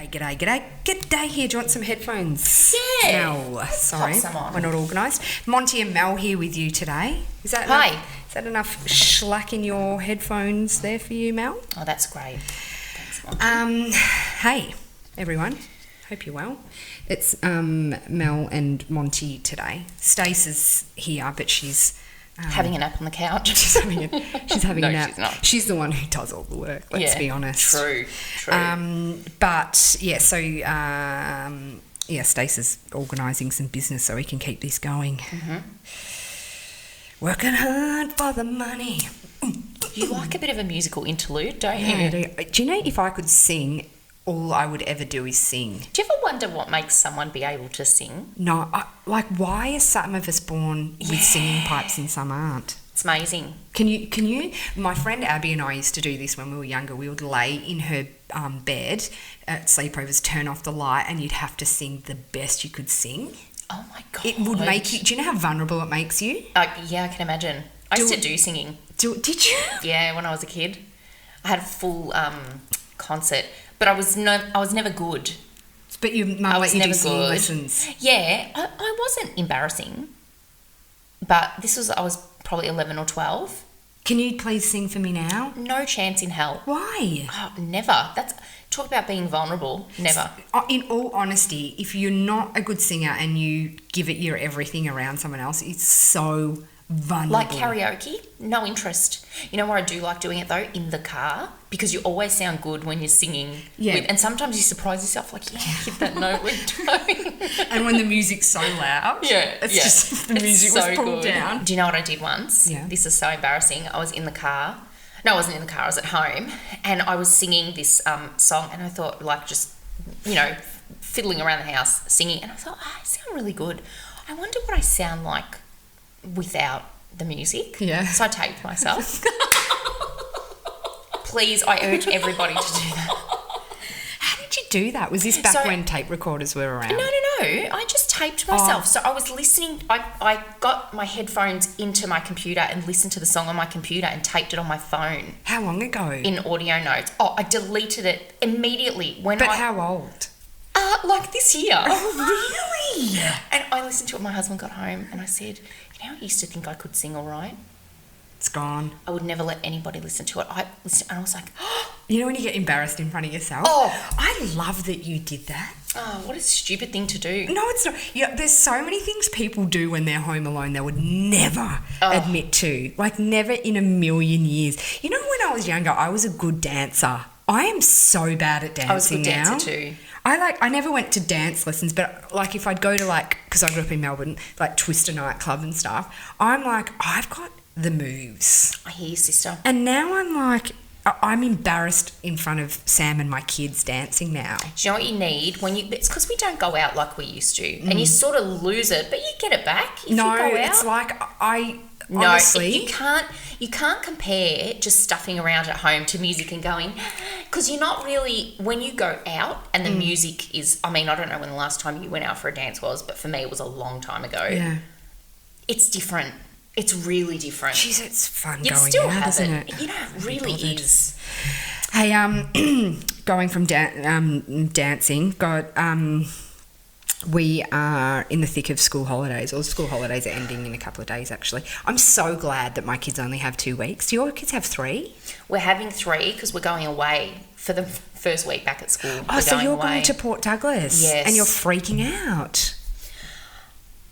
G'day here. Do you want some headphones? Yeah. Mel, sorry, Pop some on. we're not organised. Monty and Mel here with you today. Is that Hi. Is that enough schlack in your headphones there for you, Mel? Oh, that's great. Thanks, Monty. Hey, everyone. Hope you're well. It's Mel and Monty today. Stace is here, but she's having a nap on the couch. She's having No, a nap. she's not. She's the one who does all the work. Let's be honest. True. But yeah, so Stace is organising some business so we can keep this going. Mm-hmm. Working hard for the money. You like a bit of a musical interlude, don't you? Yeah, do you know if I could sing, all I would ever do is sing? Do you ever wonder what makes someone be able to sing? No, why are some of us born with singing pipes and some aren't? It's amazing. Can you? My friend Abby and I used to do this when we were younger. We would lay in her bed at sleepovers, turn off the light, and you'd have to sing the best you could sing. Oh my God. It would make you... Do you know how vulnerable it makes you? Yeah, I can imagine. I used to do singing. Did you? Yeah, when I was a kid. I had a full concert, but I was never good. But your mum let you do singing lessons. Yeah, I wasn't embarrassing, but I was probably 11 or 12. Can you please sing for me now? No chance in hell. Why? Oh, never. Talk about being vulnerable. Never. In all honesty, if you're not a good singer and you give it your everything around someone else, it's so vulnerable. Like karaoke, no interest. You know where I do like doing it though? In the car, because you always sound good when you're singing. Yeah. And sometimes you surprise yourself, like, hit that note we're doing. And when the music's so loud. It's just if the music was pulled down. Do you know what I did once? Yeah. This is so embarrassing. I was in the car. No, I wasn't in the car. I was at home, and I was singing this song, and I thought, like, just, fiddling around the house, singing, and I thought, I sound really good. I wonder what I sound like without the music. Yeah. So I taped myself. Please, I urge everybody to do that. How did you do that? Was this back when tape recorders were around? No. I just taped myself. So I was listening. I got my headphones into my computer and listened to the song on my computer and taped it on my phone. How long ago? In audio notes. Oh, I deleted it immediately. How old? Like this year. Oh, really? And I listened to it when my husband got home, and I said, I used to think I could sing all right. It's gone. I would never let anybody listen to it. I listened, and I was like, you know when you get embarrassed in front of yourself? Oh. I love that you did that. Oh, what a stupid thing to do. No, it's not. Yeah, there's so many things people do when they're home alone they would never admit to. Like, never in a million years. You know, when I was younger, I was a good dancer. I am so bad at dancing now. I was a good dancer too. I never went to dance lessons, but like if I'd go to because I grew up in Melbourne, like Twister nightclub and stuff, I'm like, I've got the moves. I hear you, sister. And now I'm like, I'm embarrassed in front of Sam and my kids dancing now. Do you know what you need? It's because we don't go out like we used to, and you sort of lose it, but you get it back if you go out. It's like honestly, you can't compare just stuffing around at home to music and going, because you're not really, when you go out and the music is, I don't know when the last time you went out for a dance was, but for me it was a long time ago. Yeah. It's different. It's really different. Jeez, it's fun You'd going still out, have isn't it. it? It really is. Hey, going from dancing, we are in the thick of school holidays. All school holidays are ending in a couple of days, actually. I'm so glad that my kids only have 2 weeks. Do your kids have 3? We're having 3 because we're going away for the first week back at school. Oh, so you're going to Port Douglas? Yes. And you're freaking out.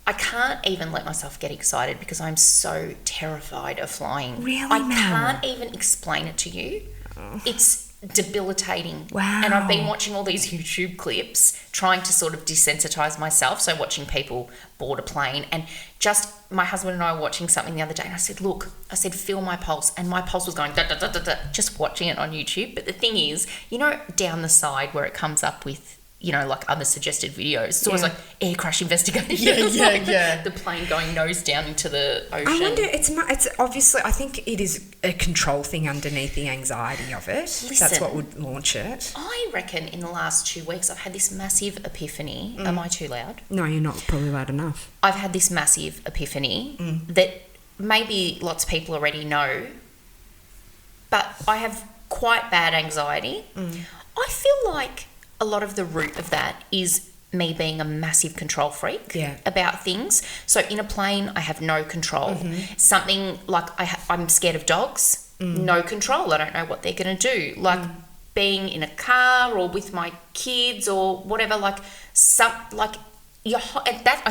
I can't even let myself get excited because I'm so terrified of flying. Really, I Mel? can't even explain it to you. It's debilitating. Wow. And I've been watching all these YouTube clips trying to sort of desensitize myself. So watching people board a plane, and just my husband and I were watching something the other day, and I said, feel my pulse. And my pulse was going da, da, da, da, da, just watching it on YouTube. But the thing is, down the side where it comes up with, like other suggested videos. It's always like air crash investigation. Yeah. The plane going nose down into the ocean. I wonder, it's obviously, I think it is a control thing underneath the anxiety of it. Listen, that's what would launch it. I reckon in the last 2 weeks I've had this massive epiphany. Am I too loud? No, you're not probably loud enough. I've had this massive epiphany that maybe lots of people already know, but I have quite bad anxiety. I feel like a lot of the root of that is me being a massive control freak about things. So in a plane, I have no control. Something like I'm scared of dogs, no control. I don't know what they're going to do. Like being in a car or with my kids or whatever, I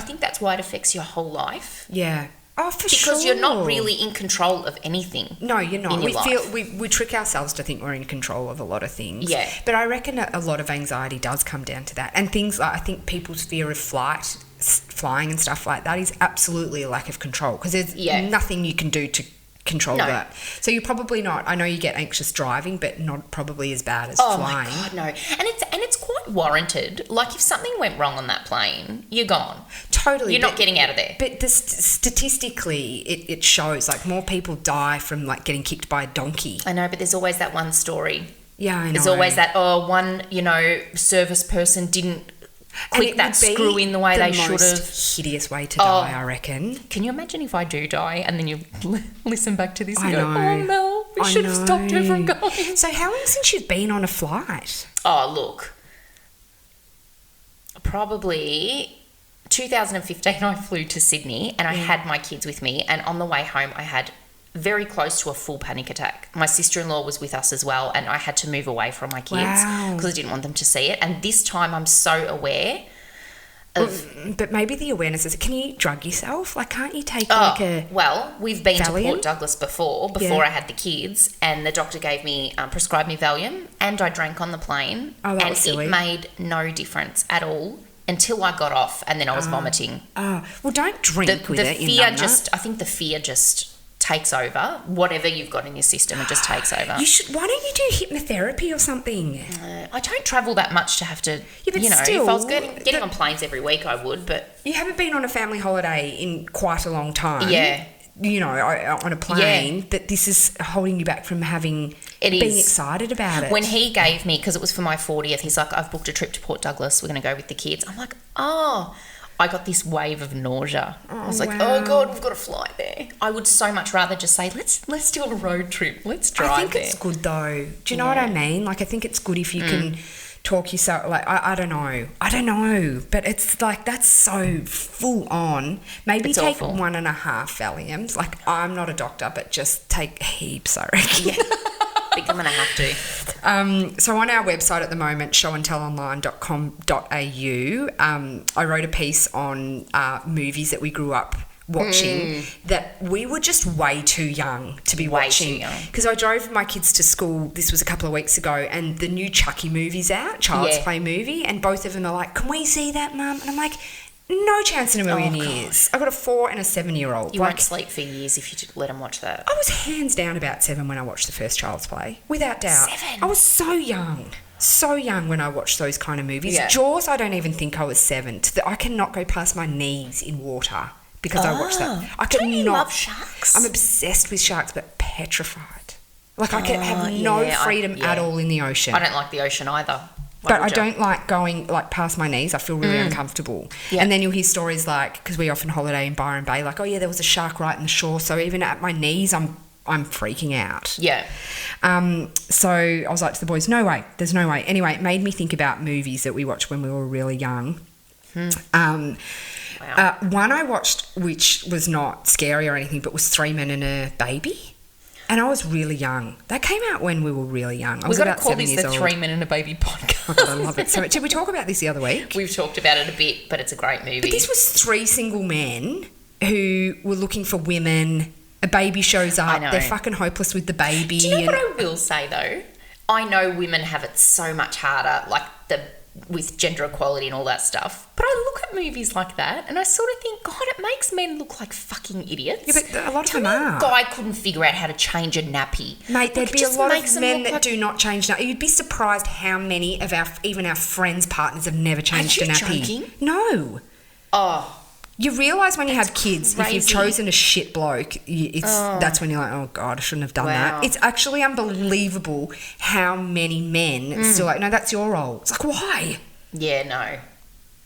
think that's why it affects your whole life. Yeah. Oh, for sure. Because you're not really in control of anything. No, you're not. Life. We trick ourselves to think we're in control of a lot of things. Yeah. But I reckon a lot of anxiety does come down to that. And things like, I think people's fear of flying and stuff like that is absolutely a lack of control, because there's nothing you can do to control that. So you're probably not, I know you get anxious driving, but not probably as bad as flying. Oh my God, no. And it's quite warranted. Like if something went wrong on that plane, you're gone. Totally. You're not getting out of there. But statistically, it shows like more people die from like getting kicked by a donkey. I know, but there's always that one story. Yeah, I know. There's always that, one, service person didn't click that screw in the way they should have. The most hideous way to die, I reckon. Can you imagine if I do die and then you listen back to this and go, know. oh, Mel, we should have stopped her from going. So how long since you've been on a flight? Oh, look. Probably 2015 I flew to Sydney and I had my kids with me, and on the way home I had very close to a full panic attack. My sister-in-law was with us as well, and I had to move away from my kids because I didn't want them to see it. And this time I'm so aware of... But maybe the awareness is, can you drug yourself? Like, can't you take Well, we've been Valium? to Port Douglas before I had the kids, and the doctor gave me, prescribed me Valium, and I drank on the plane. Oh, that was silly. It made no difference at all until I got off, and then I was vomiting. Well, don't drink with it. I think the fear just takes over. Whatever you've got in your system, it just takes over. Why don't you do hypnotherapy or something? I don't travel that much to have to, but still, if I was getting on planes every week, I would, but... You haven't been on a family holiday in quite a long time. Yeah. On a plane, but this is holding you back from being excited about it. When he gave me, because it was for my 40th, he's like, I've booked a trip to Port Douglas, we're going to go with the kids. I'm like, I got this wave of nausea. I was like, oh God, we've got to fly there. I would so much rather just say, let's do a road trip. Let's drive there. I think it's good though. Do you know what I mean? Like, I think it's good if you can talk yourself, like, I don't know. But it's like, that's so full on. Maybe it's take awful. 1.5 Valiums. Like, I'm not a doctor, but just take heaps, I reckon. Yeah. I think I'm going to have to. So on our website at the moment, showandtellonline.com.au, I wrote a piece on movies that we grew up watching that we were just way too young to be watching. Because I drove my kids to school, this was a couple of weeks ago, and the new Chucky movie's out, Child's Play movie, and both of them are like, can we see that, Mum? And I'm like, no chance in a million years. I've got a 4 and a 7-year-old. You won't sleep for years if you let them watch that. I was hands down about 7 when I watched the first Child's Play, without doubt. 7? I was so young when I watched those kind of movies. Yeah. Jaws, I don't even think I was 7. I cannot go past my knees in water because I watched that. Don't you love sharks? I'm obsessed with sharks, but petrified. Like, I can have no freedom at all in the ocean. I don't like the ocean either. But I don't like going like past my knees. I feel really uncomfortable. Yeah. And then you'll hear stories like, because we often holiday in Byron Bay, like, oh yeah, there was a shark right in the shore. So even at my knees, I'm freaking out. Yeah. So I was like to the boys, no way, there's no way. Anyway, it made me think about movies that we watched when we were really young. Wow. One I watched, which was not scary or anything, but was 3 Men and a Baby. And I was really young. That came out when we were really young. I was about 7 years old. We've got to call this the 3 Men and a Baby podcast. Oh God, I love it so much. Did we talk about this the other week? We've talked about it a bit, but it's a great movie. But this was 3 single men who were looking for women. A baby shows up. They're fucking hopeless with the baby. Do you know what I will say, though? I know women have it so much harder, like with gender equality and all that stuff. But I look at movies like that and I sort of think, God, it makes men look like fucking idiots. Yeah, but a lot of them are. A guy couldn't figure out how to change a nappy. Mate, there'd be a lot of men that do not change nappies. You'd be surprised how many of even our friends' partners have never changed a nappy. Are you joking? No. Oh. You realise when you have kids, if you've chosen a shit bloke, that's when you're like, oh God, I shouldn't have done that. It's actually unbelievable how many men still like, no, that's your role. It's like, why? Yeah, no.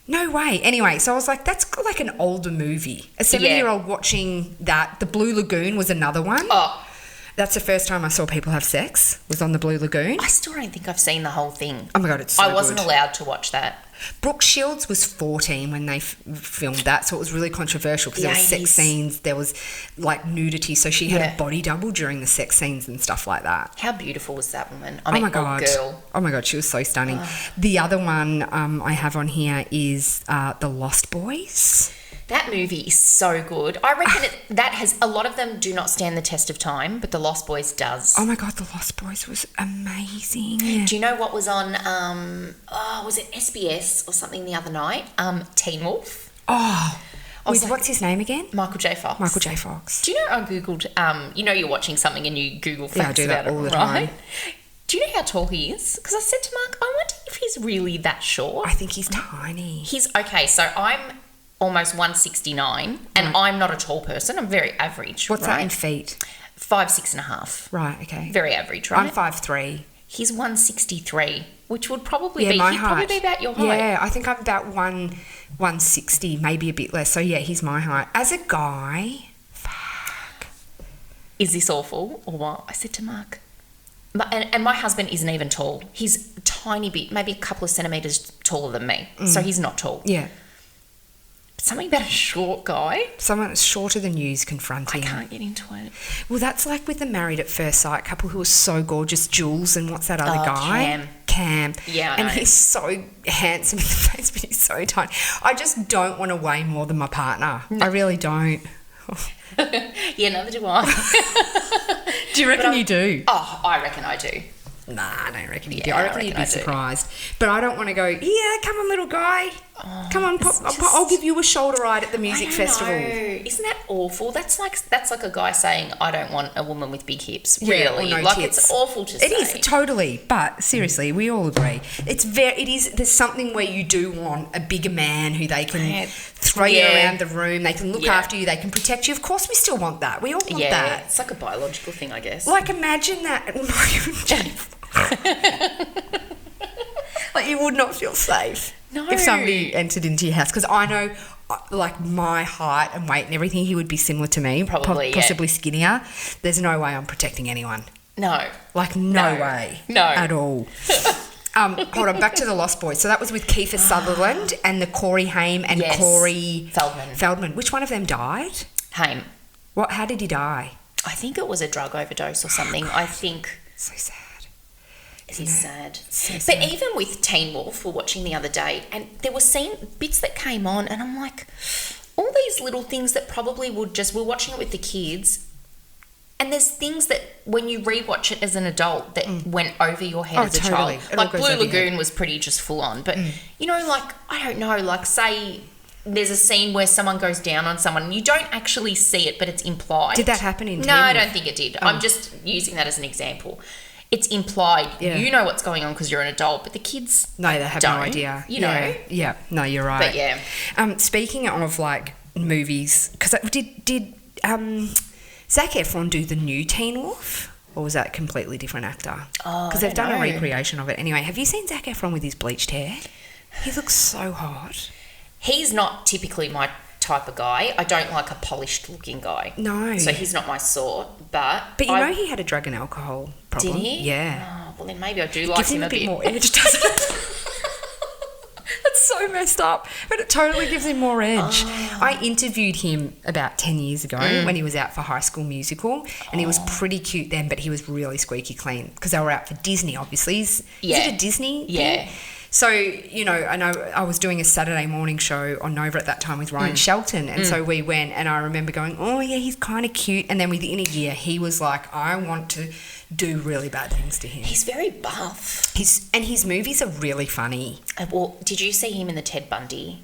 No way. Anyway, so I was like, that's like an older movie. A 7-year-old watching that. The Blue Lagoon was another one. Oh. That's the first time I saw people have sex, was on the Blue Lagoon. I still don't think I've seen the whole thing. Oh my God, it's so I wasn't good. allowed to watch that. Brooke Shields was 14 when they filmed that, so it was really controversial because there was sex scenes, there was like nudity, so she had a body double during the sex scenes and stuff like that. How beautiful was that woman? Oh my God. Girl. Oh my God, she was so stunning. The other one I have on here is The Lost Boys. That movie is so good. I reckon that has a lot of them do not stand the test of time, but The Lost Boys does. Oh my God, The Lost Boys was amazing. Do you know what was on? Was it SBS or something the other night? Teen Wolf. Oh, what's his name again? Michael J. Fox. Michael J. Fox. Do you know I googled? You know you're watching something and you Google facts I do that about all it, the right? time. Do you know how tall he is? Because I said to Mark, I wonder if he's really that short. I think he's tiny. He's okay. So I'm almost 169, and I'm not a tall person. I'm very average. What's that in feet? 5'6.5". Right. Okay. Very average, right? I'm 5'3". He's 163, which would probably be my he'd height. probably be about your height. Yeah, I think I'm about 160, maybe a bit less. So yeah, he's my height. As a guy, fuck. Is this awful or what? I said to Mark. And my husband isn't even tall. He's a tiny bit, maybe a couple of centimetres taller than me. So he's not tall. Yeah. Something about a short guy. Someone that's shorter than you is confronting. I can't get into it. Well, that's like with the Married at First Sight couple who was so gorgeous, Jules, and what's that other guy? Cam. Yeah, I and know. he's so handsome in the face, but he's so tiny. I just don't want to weigh more than my partner. No. I really don't. Yeah, neither do I. Do you reckon you do? Oh, I reckon I do. Nah, I don't reckon you do. I reckon you'd be surprised. But I don't want to go, yeah, come on, little guy. Come on, I'll give you a shoulder ride at the music festival. Isn't that awful? That's like a guy saying, I don't want a woman with big hips. Yeah, really. or no like tits. It's awful to say. It is, totally. But seriously, we all agree. There's something where you do want a bigger man who they can throw you around the room, they can look after you, they can protect you. Of course we still want that. We all want that. It's like a biological thing, I guess. Like imagine that. Like you would not feel safe if somebody entered into your house, because I know like my height and weight and everything, he would be similar to me, probably possibly skinnier. There's no way I'm protecting anyone. No, like no way, no at all. Hold on, back to The Lost Boys. So that was with Kiefer Sutherland and the Corey Haim and Corey Feldman. Which one of them died? Haim. What? How did he die? I think it was a drug overdose or something. I think. So sad. It is sad. So but sad. even with Teen Wolf, we're watching the other day, and there were bits that came on, and I'm like, all these little things that probably would we're watching it with the kids, and there's things that when you rewatch it as an adult that went over your head as a child. Like Blue Lagoon was pretty just full on, but you know, like, I don't know, like say there's a scene where someone goes down on someone and you don't actually see it, but it's implied. Did that happen in Teen No, I Wolf? don't think it did. I'm just using that as an example. It's implied. Yeah. You know what's going on because you're an adult, but the kids no, they have no idea. You know. Yeah. No, you're right. But yeah. Speaking of like movies, because did Zac Efron do the new Teen Wolf, or was that a completely different actor? Oh, because they've done a recreation of it. Anyway, have you seen Zac Efron with his bleached hair? He looks so hot. He's not typically my type of guy. I don't like a polished looking guy. No. So he's not my sort. But you know he had a drug and alcohol problem. Did he? Yeah. Oh, well then maybe I do like him a bit more edge, doesn't it? That's so messed up, but it totally gives him more edge. I interviewed him about 10 years ago when he was out for High School Musical, and he was pretty cute then, but he was really squeaky clean because they were out for Disney, obviously. Is it a Disney thing? So, you know, I know I was doing a Saturday morning show on Nova at that time with Ryan Shelton, and so we went, and I remember going, oh, yeah, he's kind of cute. And then within a year, he was like, I want to do really bad things to him. He's very buff. His movies are really funny. Well, did you see him in the Ted Bundy?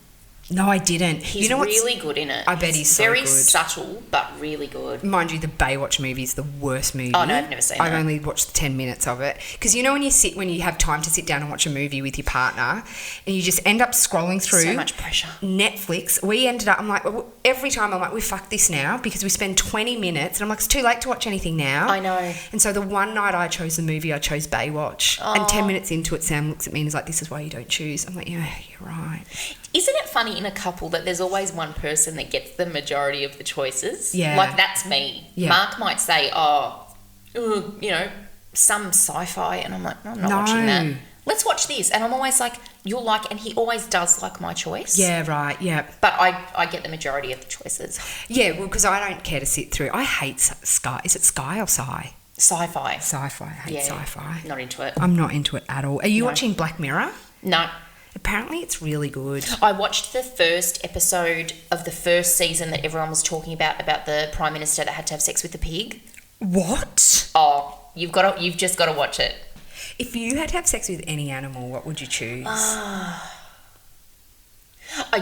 No, I didn't. He's really good in it. I bet he's so very good. subtle, but really good. Mind you, the Baywatch movie is the worst movie. Oh, no, I've never seen it. I've only watched 10 minutes of it. Because you know when you have time to sit down and watch a movie with your partner and you just end up scrolling through... So much pressure. Netflix. I'm like, every time I'm like, we fuck this now because we spend 20 minutes and I'm like, it's too late to watch anything now. I know. And so the one night I chose the movie, I chose Baywatch. And 10 minutes into it, Sam looks at me and is like, this is why you don't choose. I'm like, yeah, you're right. Isn't it funny in a couple that there's always one person that gets the majority of the choices? Yeah. Like, that's me. Yeah. Mark might say, oh, some sci-fi, and I'm like, no, I'm not watching that. Let's watch this. And I'm always like, you'll like, and he always does like my choice. Yeah, right, yeah. But I get the majority of the choices. Yeah, well, because I don't care to sit through. I hate Sky. Is it Sky or Sci? Sci-fi. Sci-fi. I hate sci-fi. Not into it. I'm not into it at all. Are you watching Black Mirror? No. Apparently it's really good. I watched the first episode of the first season that everyone was talking about the Prime Minister that had to have sex with the pig. What? Oh, you've just got to watch it. If you had to have sex with any animal, what would you choose? I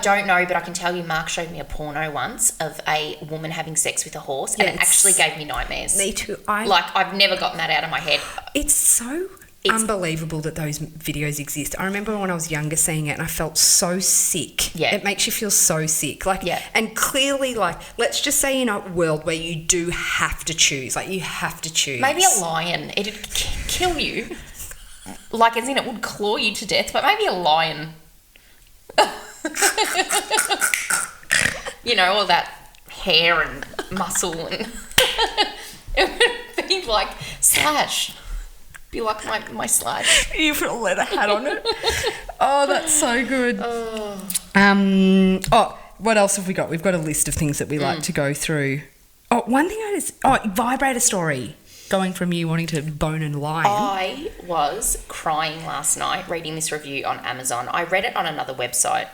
don't know, but I can tell you Mark showed me a porno once of a woman having sex with a horse, and it actually gave me nightmares. Me too. I've never gotten that out of my head. It's so unbelievable that those videos exist. I remember when I was younger seeing it and I felt so sick. Yeah. It makes you feel so sick. And clearly, let's just say in a world where you do have to choose, you have to choose. Maybe a lion. It'd kill you. As in it would claw you to death, but maybe a lion. All that hair and muscle and it would be like Slash. Be like my Slash. You put a leather hat on it. Oh, that's so good. What else have we got? We've got a list of things that we like to go through. Oh, one thing vibrator story. Going from you wanting to bone and lie. I was crying last night reading this review on Amazon. I read it on another website.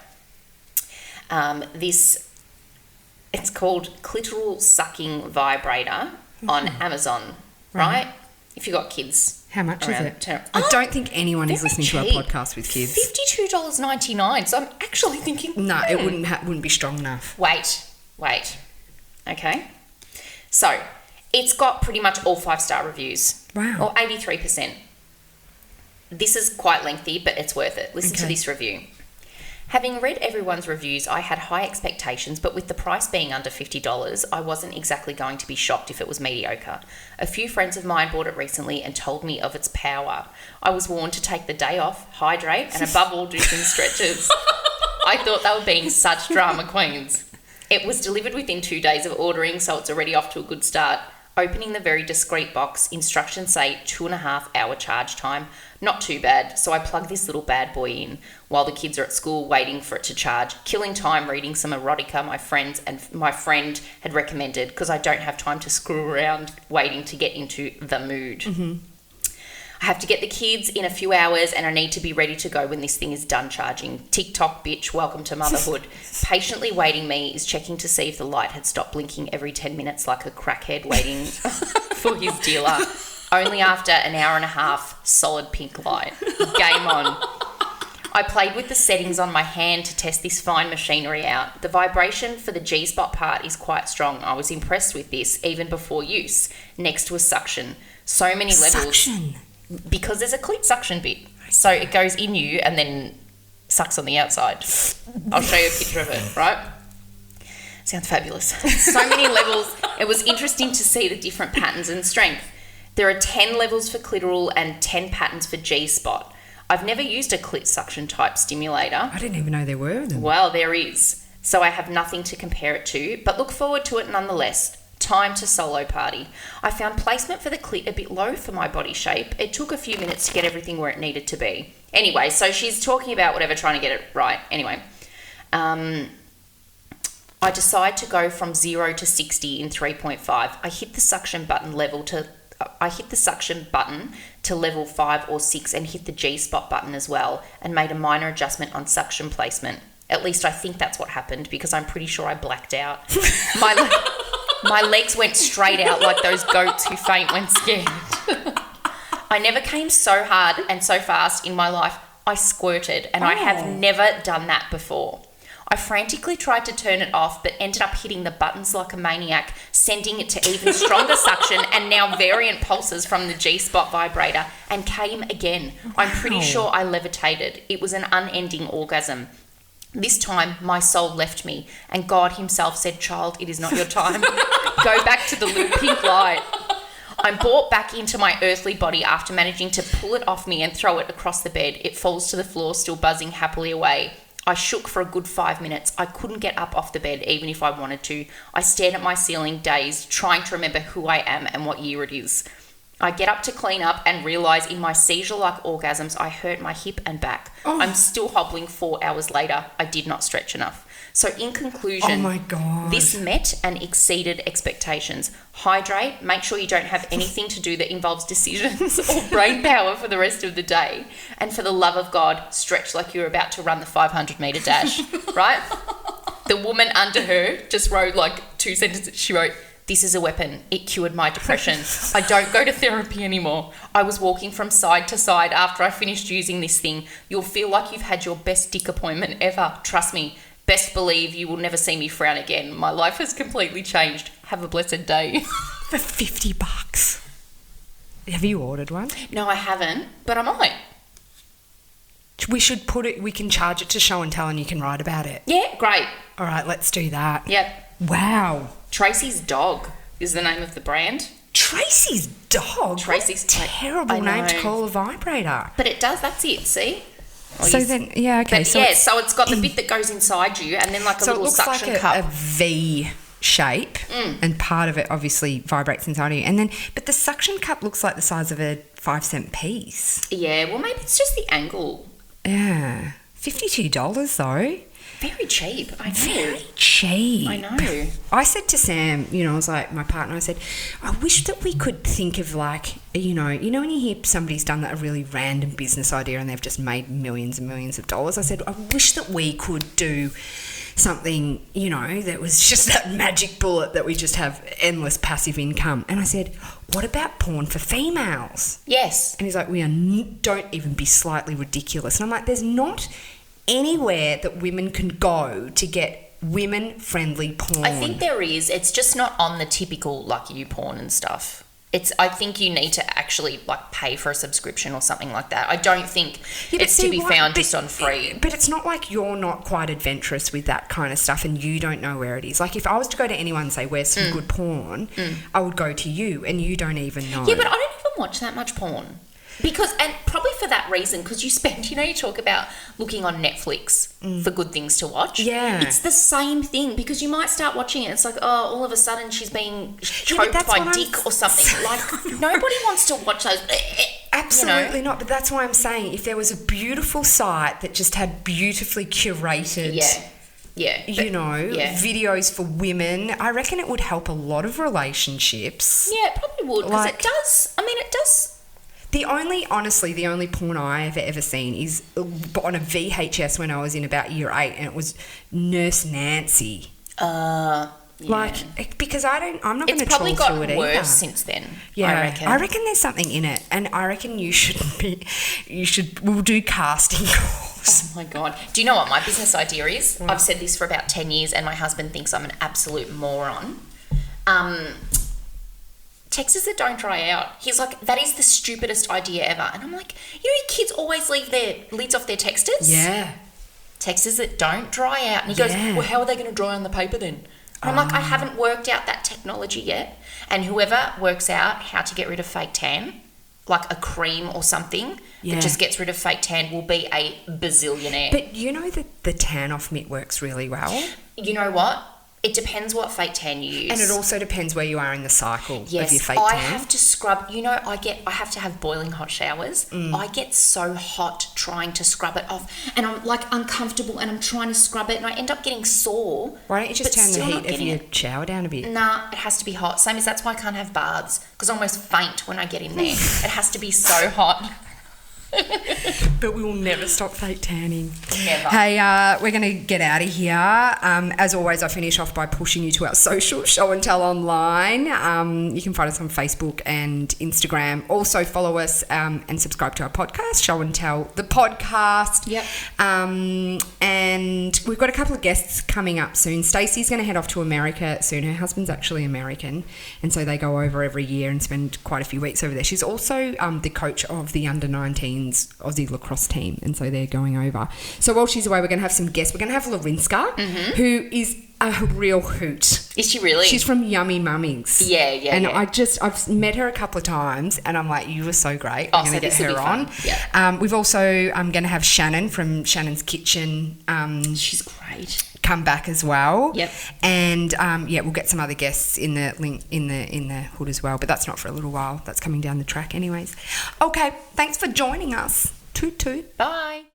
It's called Clitoral Sucking Vibrator on Amazon, right? If you've got kids. How much is it? I don't think anyone is listening to our podcast with kids. $52.99. So I'm actually thinking... No, it wouldn't be strong enough. Wait. Okay. So... it's got pretty much all 5-star reviews. Wow. Or 83%. This is quite lengthy, but it's worth it. Listen to this review. Having read everyone's reviews, I had high expectations, but with the price being under $50, I wasn't exactly going to be shocked if it was mediocre. A few friends of mine bought it recently and told me of its power. I was warned to take the day off, hydrate, and above all, do some stretches. I thought they were being such drama queens. It was delivered within 2 days of ordering, so it's already off to a good start. Opening the very discreet box, instructions say 2.5 hour charge time. Not too bad, so I plug this little bad boy in while the kids are at school waiting for it to charge, killing time reading some erotica my friend had recommended because I don't have time to screw around waiting to get into the mood. Mm-hmm. I have to get the kids in a few hours and I need to be ready to go when this thing is done charging. TikTok bitch, welcome to motherhood. Patiently waiting me is checking to see if the light had stopped blinking every 10 minutes like a crackhead waiting for his dealer. Only after an hour and a half, solid pink light. Game on. I played with the settings on my hand to test this fine machinery out. The vibration for the G-spot part is quite strong. I was impressed with this even before use. Next was suction. So many levels. Suction? Because there's a clit suction bit. So it goes in you and then sucks on the outside. I'll show you a picture of it, right? Sounds fabulous. So many levels. It was interesting to see the different patterns and strength. There are 10 levels for clitoral and 10 patterns for G-spot. I've never used a clit suction type stimulator. I didn't even know there were them. Well, there is. So I have nothing to compare it to, but look forward to it nonetheless. Time to solo party. I found placement for the clit a bit low for my body shape. It took a few minutes to get everything where it needed to be. Anyway, so she's talking about whatever, trying to get it right. Anyway, I decide to go from 0 to 60 in 3.5. I hit the suction button to level 5 or 6 and hit the G-spot button as well and made a minor adjustment on suction placement. At least I think that's what happened because I'm pretty sure I blacked out. My legs went straight out like those goats who faint when scared. I never came so hard and so fast in my life. I squirted and I have never done that before. I frantically tried to turn it off but ended up hitting the buttons like a maniac, sending it to even stronger suction and now variant pulses from the G-spot vibrator and came again. I'm pretty sure I levitated. It was an unending orgasm. This time, my soul left me, and God himself said, "Child, it is not your time. Go back to the little pink light." I'm brought back into my earthly body after managing to pull it off me and throw it across the bed. It falls to the floor, still buzzing happily away. I shook for a good 5 minutes. I couldn't get up off the bed, even if I wanted to. I stared at my ceiling, dazed, trying to remember who I am and what year it is. I get up to clean up and realise in my seizure-like orgasms I hurt my hip and back. Oh. I'm still hobbling 4 hours later. I did not stretch enough. So in conclusion, Oh my God. this met and exceeded expectations. Hydrate, make sure you don't have anything to do that involves decisions or brain power for the rest of the day. And for the love of God, stretch like you're about to run the 500-metre dash, right? The woman under her just wrote like 2 sentences. She wrote, "This is a weapon. It cured my depression. I don't go to therapy anymore. I was walking from side to side after I finished using this thing. You'll feel like you've had your best dick appointment ever. Trust me. Best believe you will never see me frown again. My life has completely changed. Have a blessed day." For $50. Have you ordered one? No, I haven't, but I might. We should put it, we can charge it to Show and Tell and you can write about it. Yeah, great. All right, let's do that. Yep. Wow. Tracy's Dog is the name of the brand. Tracy's Dog? Tracy's What a terrible name to call a vibrator. But it does, that's it, see? So then, yeah, okay. But So yeah, so it's got the bit that goes inside you and then like a little suction like cup. a V shape, and part of it obviously vibrates inside of you. And then, but the suction cup looks like the size of a 5-cent piece. Yeah, well maybe it's just the angle. Yeah. $52 though. Very cheap, I know. Very cheap. I know. I said to Sam, you know, I was like, my partner, I said, I wish that we could think of like, you know when you hear somebody's done a really random business idea and they've just made millions and millions of dollars, I said, I wish that we could do something, you know, that was just that magic bullet that we just have endless passive income. And I said, what about porn for females? Yes. And he's like, don't even be slightly ridiculous. And I'm like, there's not anywhere that women can go to get women-friendly porn. I think there is. It's just not on the typical like YouPorn and stuff. I think you need to actually like pay for a subscription or something like that. I don't think it's to be found just on free. But it's not like you're not quite adventurous with that kind of stuff and you don't know where it is. Like if I was to go to anyone and say, where's some good porn, I would go to you and you don't even know. Yeah, but I don't even watch that much porn. Because, and probably for that reason, because you spend, you talk about looking on Netflix for good things to watch. Yeah. It's the same thing because you might start watching it. It's like, oh, all of a sudden she's being choked by dick or something. Like, nobody wants to watch those. Absolutely not. But that's why I'm saying if there was a beautiful site that just had beautifully curated. Videos for women, I reckon it would help a lot of relationships. Yeah, it probably would because it does. I mean, it does. The only porn I have ever seen is on a VHS when I was in about year 8, and it was Nurse Nancy. Yeah. Like, because I'm not going to trawl through it either. It's probably gotten worse since then, yeah, I reckon there's something in it, and I reckon we'll do casting calls. Oh my God. Do you know what my business idea is? What? I've said this for about 10 years and my husband thinks I'm an absolute moron. Texts that don't dry out. He's like, that is the stupidest idea ever. And I'm like, kids always leave their lids off their texters? Yeah. Texters that don't dry out. And he goes, well, how are they going to dry on the paper then? And I'm like, I haven't worked out that technology yet. And whoever works out how to get rid of fake tan, like a cream or something that just gets rid of fake tan, will be a bazillionaire. But you know that the tan off mitt works really well? You know what? It depends what fake tan you use. And it also depends where you are in the cycle of your fake tan. I have to scrub. I have to have boiling hot showers. I get so hot trying to scrub it off. And I'm like uncomfortable and I'm trying to scrub it and I end up getting sore. Why don't you just turn the heat of your shower down a bit? Nah, it has to be hot. Same as that's why I can't have baths because I almost faint when I get in there. It has to be so hot. But we will never stop fake tanning. Never. Hey, we're going to get out of here. As always, I finish off by pushing you to our social, Show and Tell Online. You can find us on Facebook and Instagram. Also follow us and subscribe to our podcast, Show and Tell, the podcast. Yep. And we've got a couple of guests coming up soon. Stacey's going to head off to America soon. Her husband's actually American, and so they go over every year and spend quite a few weeks over there. She's also the coach of the under-19 Aussie lacrosse team, and so they're going over. So while she's away, we're going to have some guests. We're going to have Larinska, who is a real hoot. Is she really? She's from Yummy Mummies. Yeah. And I've met her a couple of times, and I'm like, you were so great. I'm going to get her on. Yeah. We've also going to have Shannon from Shannon's Kitchen. She's great. come back as well. Yep. And we'll get some other guests in the link in the hood as well, but that's not for a little while. That's coming down the track anyways. Okay, thanks for joining us. Toot toot. Bye.